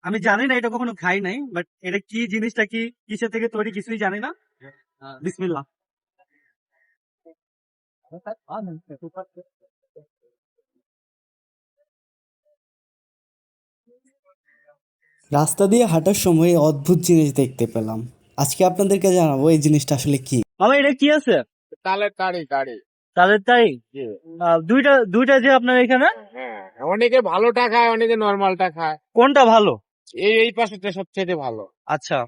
আমি জানি না, এটা কখনো খাই নাই, বাট এটা কি জিনিসটা, কি কিসের থেকে তৈরি কিছুই জানি না। বিসমিল্লাহ। রাস্তা দিয়ে হাঁটার সময় অদ্ভুত জিনিস দেখতে পেলাম। আজকে আপনাদেরকে জানাবো এই জিনিসটা আসলে কি। মামা, এটা কি আছে? তালের তাড়ি তাড়ি। তাদের তাই দুইটা দুইটা যে আপনার এখানে, হ্যাঁ, অনেকে ভালোটা খায়, অনেকে নর্মালটা খায়। কোনটা ভালো? এই পাশেটা সবচেয়ে ভালো। আচ্ছা,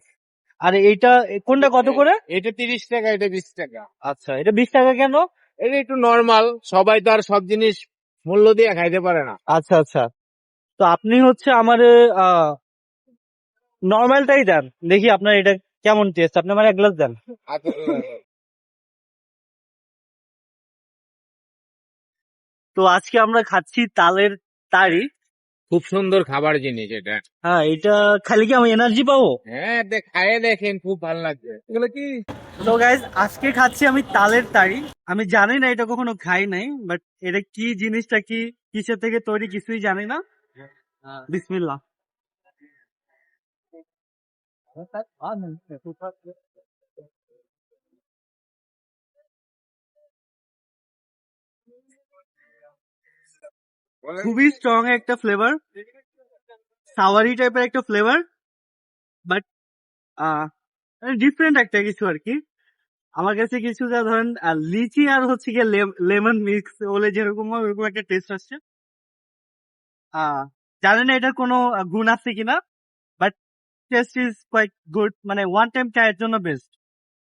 আর এইটা কোনটা কত করে? এটা 30 টাকা, এটা 20 টাকা। আচ্ছা, এটা 20 টাকা কেন? এটা একটু নর্মাল, সবাই তো আর সব জিনিস মূল্য দিয়ে খাইতে পারে না। আচ্ছা আচ্ছা, তো আপনি হচ্ছে আমার নর্মালটাই দেন, দেখি আপনার এটা কেমন টেস্ট। আপনি আমার এক গ্লাস দেন। আচ্ছা, তো আজকে আমরা খাচ্ছি তালের তাড়ি। খুব সুন্দর খাবার জিনিস এটা। হ্যাঁ, এটা খালি কি আমি এনার্জি পাবো? হ্যাঁ, খাইয়ে দেখেন, খুব ভালো লাগবে। এগুলো কি? তো গাইজ, আজকে খাচ্ছি আমি তালের তাড়ি। আমি জানি না, এটা কখনো খাই নাই, বাট এটা কি জিনিসটা, কি কিসের থেকে তৈরি কিছুই জানি না। বিসমিল্লাহ। খুবই স্ট্রং একটা ফ্লেভার, সাওয়ারি টাইপের একটা ফ্লেভার, বাট ডিফারেন্ট একটা কিছু আর কি। আমার কাছে কিছুটা ধরেন লিচি আর হচ্ছে গিয়ে লেমন মিক্স হলে যেরকম হয়, ওরকম একটা টেস্ট আসছে। আহ জানি না এটার কোনো গুণ আছে কিনা, but taste is quite good, মানে ওয়ান টাইম চায়ের জন্য বেস্ট।